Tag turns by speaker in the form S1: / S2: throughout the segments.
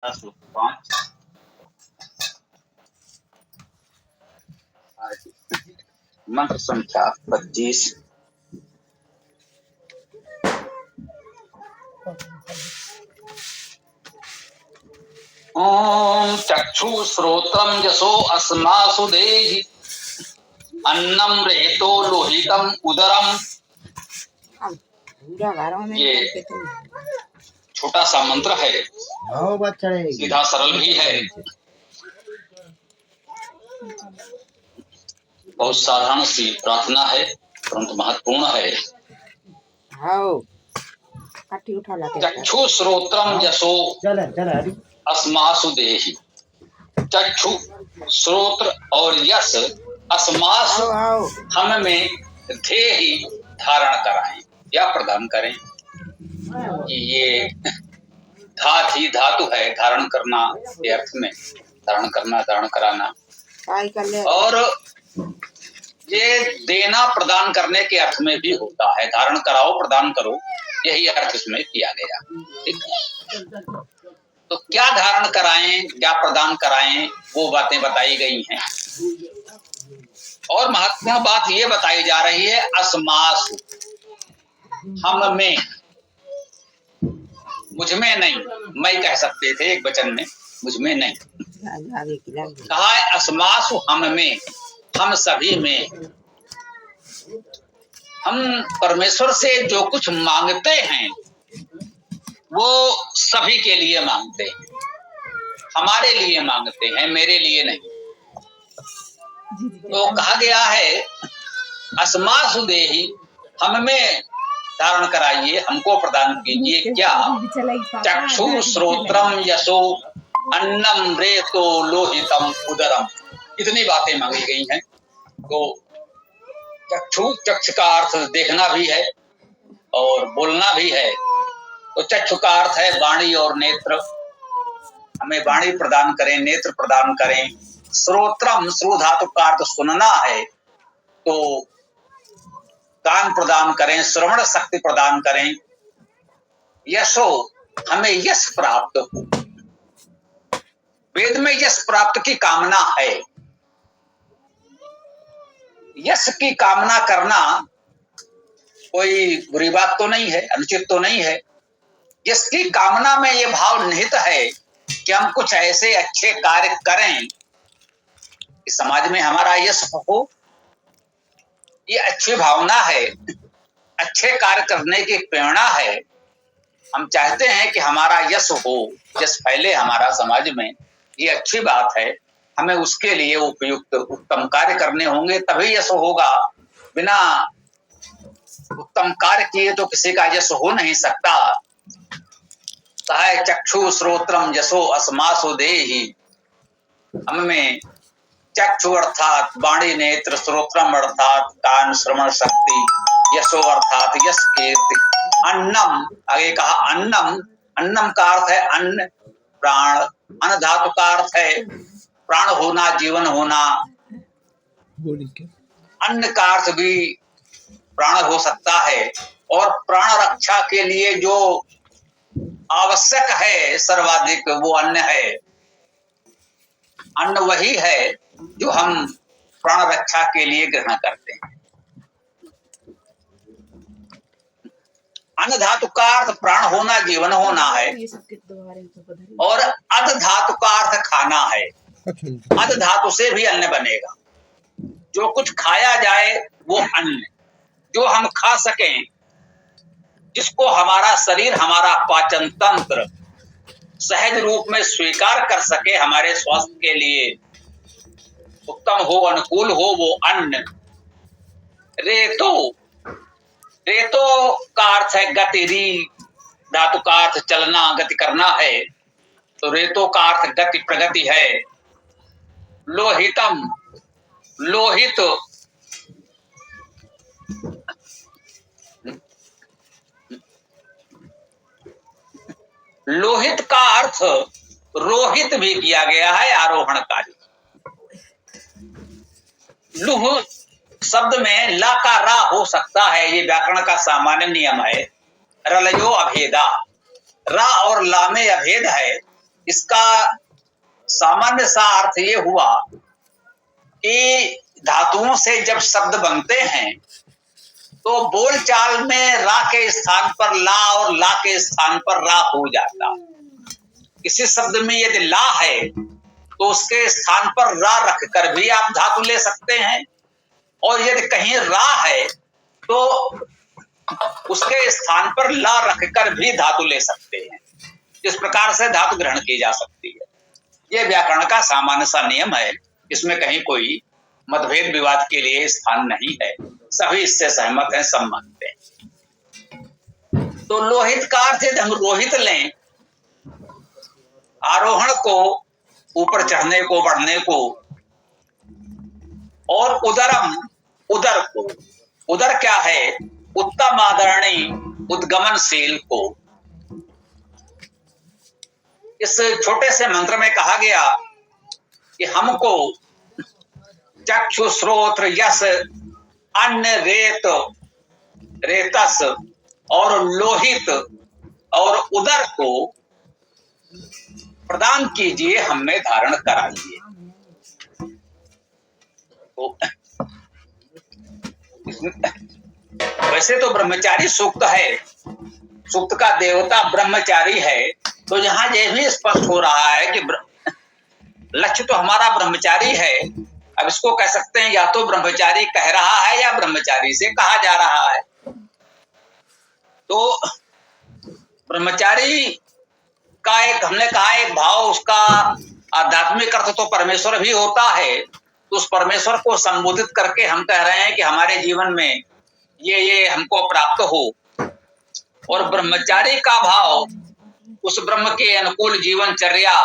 S1: 5 मंत्र संख्या 25। ओम चक्षु श्रोत्रम यशो अस्मासु देहि अन्नम रेतो लोहितम उदरम। ये छोटा सा मंत्र है, सीधा सरल भी है, बहुत साधारण सी प्रार्थना है, परंतु महत्वपूर्ण है। चक्षु श्रोत्रम यशो अस्मासु देहि। चक्षु श्रोत्र और यश अस्मासु हम में देहि धारण कराएं या प्रदान करें। ये धातु है, धारण करना के अर्थ में, धारण करना, धारण कराना, और ये देना प्रदान करने के अर्थ में भी होता है। धारण कराओ, प्रदान करो, यही अर्थ इसमें किया गया। ठीक है, तो क्या धारण कराएं, क्या प्रदान कराएं, वो बातें बताई गई हैं। और महत्वपूर्ण बात ये बताई जा रही है, अस्मासु हम में, मुझ में नहीं, मैं कह सकते थे एक वचन में, मुझ में नहीं कहा है, अस्मासु हम में, हम सभी में। हम परमेश्वर से जो कुछ मांगते हैं वो सभी के लिए मांगते हैं, हमारे लिए मांगते हैं, मेरे लिए नहीं। तो कहा गया है अस्मासु देहि, हम में धारण कराइए, हमको प्रदान कीजिए। क्या? चक्षु श्रोत्रम यशो अन्नम रेतो लोहितम उदरम, इतनी बातें मांगी गई हैं। तो चक्षु, चक्षु का अर्थ देखना भी है और बोलना भी है। तो चक्षु का अर्थ है वाणी और नेत्र, हमें वाणी प्रदान करें, नेत्र प्रदान करें। श्रोत्रम, श्रो धातु का अर्थ सुनना है, तो कान प्रदान करें, श्रवण शक्ति प्रदान करें। यशो, हमें यश प्राप्त हो, वेद में यश प्राप्त की कामना है। यश की कामना करना कोई बुरी बात तो नहीं है, अनुचित तो नहीं है। यश की कामना में ये भाव निहित है कि हम कुछ ऐसे अच्छे कार्य करें कि समाज में हमारा यश हो। ये अच्छी भावना है, अच्छे कार्य करने की प्रेरणा है। हम चाहते हैं कि हमारा यश हो, यश फैले हमारा समाज में, ये अच्छी बात है। हमें उसके लिए उपयुक्त उत्तम कार्य करने होंगे, तभी यश होगा। बिना उत्तम कार्य किए तो किसी का यश हो नहीं सकता। कहा चक्षु श्रोत्रम यशो अस्मासु देहि, हम में चक्षु अर्थात वाणी नेत्र, श्रोत्रम अर्थात कान श्रवण शक्ति, यशो अर्थात यश कीर्ति, अन्नम, आगे कहा अन्नम, अन्नम का अर्थ है अन्न, प्राण, अन्न धातु का अर्थ है प्राण होना, जीवन होना। अन्न का अर्थ भी प्राण हो सकता है, और प्राण रक्षा के लिए जो आवश्यक है सर्वाधिक, वो अन्न है। अन्न वही है जो हम प्राण रक्षा के लिए ग्रहण करते हैं। अन्न धातु का अर्थ प्राण होना, जीवन होना है, और अध धातु का अर्थ खाना है। अध धातु से भी अन्न बनेगा, जो कुछ खाया जाए वो अन्न, जो हम खा सकें, जिसको हमारा शरीर, हमारा पाचन तंत्र सहज रूप में स्वीकार कर सके, हमारे स्वास्थ्य के लिए उत्तम हो, अनुकूल हो, वो अन्न। रेतो, रेतो का अर्थ है गति, री धातु का अर्थ चलना, गति करना है, तो रेतो का अर्थ गति, प्रगति है। लोहितम, लोहित, लोहित का अर्थ रोहित भी किया गया है, आरोहणकारी। लुह शब्द में ला का रा हो सकता है, ये व्याकरण का सामान्य नियम है। रलयो अभेदा, रा और ला में अभेद है, इसका सामान्य सा अर्थ ये हुआ कि धातुओं से जब शब्द बनते हैं तो बोलचाल में रा के स्थान पर ला और ला के स्थान पर रा हो जाता। किसी शब्द में यदि ला है तो उसके स्थान पर रा रखकर भी आप धातु ले सकते हैं, और यदि कहीं रा है तो उसके स्थान पर ला रखकर भी धातु ले सकते हैं। इस प्रकार से धातु ग्रहण की जा सकती है। यह व्याकरण का सामान्य सा नियम है, इसमें कहीं कोई मतभेद विवाद के लिए स्थान नहीं है, सभी इससे सहमत हैं, सब मानते हैं। तो लोहित का अर्थ यदि हम रोहित लें, आरोहण को, ऊपर चढ़ने को, बढ़ने को, और उदरम, उदर को। उदर क्या है? उत्तम आदरणीय उद्गमनशील को। इस छोटे से मंत्र में कहा गया कि हमको चक्षु, श्रोत्र, यस, अन्न, रेत, रेतस और लोहित और उदर को प्रदान कीजिए, हमें धारण कराइए। तो वैसे तो ब्रह्मचारी सूक्त है, सूक्त का देवता ब्रह्मचारी है, तो यहां यह भी स्पष्ट हो रहा है कि लक्ष्य तो हमारा ब्रह्मचारी है। अब इसको कह सकते हैं या तो ब्रह्मचारी कह रहा है या ब्रह्मचारी से कहा जा रहा है। तो ब्रह्मचारी का एक, हमने कहा, एक भाव, उसका आध्यात्मिक अर्थ तो परमेश्वर भी होता है। तो उस परमेश्वर को संबोधित करके हम कह रहे हैं कि हमारे जीवन में ये हमको प्राप्त हो। और ब्रह्मचारी का भाव उस ब्रह्म के अनुकूल जीवनचर्या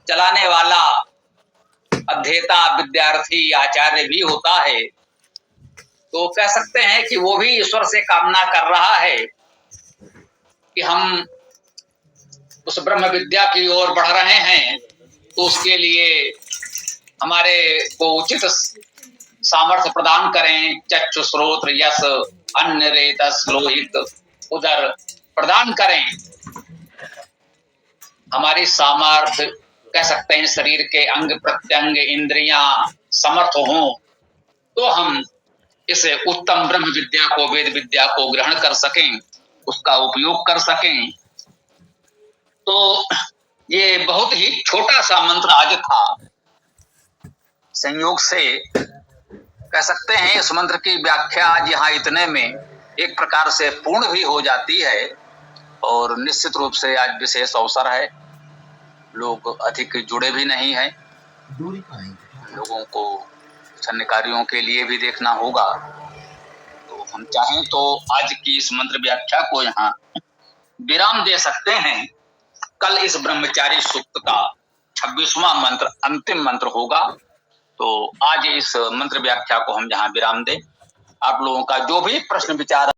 S1: चलाने वाला अध्येता, विद्यार्थी, आचार्य भी होता है। तो कह सकते हैं कि वो भी ईश्वर से कामना कर रहा है कि हम उस ब्रह्म विद्या की ओर बढ़ रहे हैं, तो उसके लिए हमारे को उचित सामर्थ्य प्रदान करें। चक्षु, श्रोत्र, यस, अन्न, रेतस, लोहित, उदर प्रदान करें। हमारी सामर्थ्य, कह सकते हैं शरीर के अंग प्रत्यंग, इंद्रियां समर्थ हों, तो हम इस उत्तम ब्रह्म विद्या को, वेद विद्या को ग्रहण कर सकें, उसका उपयोग कर सकें। तो ये बहुत ही छोटा सा मंत्र आज था। संयोग से कह सकते हैं इस मंत्र की व्याख्या आज यहाँ इतने में एक प्रकार से पूर्ण भी हो जाती है। और निश्चित रूप से आज विशेष अवसर है, लोग अधिक जुड़े भी नहीं हैं, लोगों को अन्य कार्यों के लिए भी देखना होगा। तो हम चाहें तो आज की इस मंत्र व्याख्या को यहाँ विराम दे सकते हैं। कल इस ब्रह्मचारी सूक्त का 26वां मंत्र अंतिम मंत्र होगा। तो आज इस मंत्र व्याख्या को हम यहाँ विराम दें। आप लोगों का जो भी प्रश्न विचार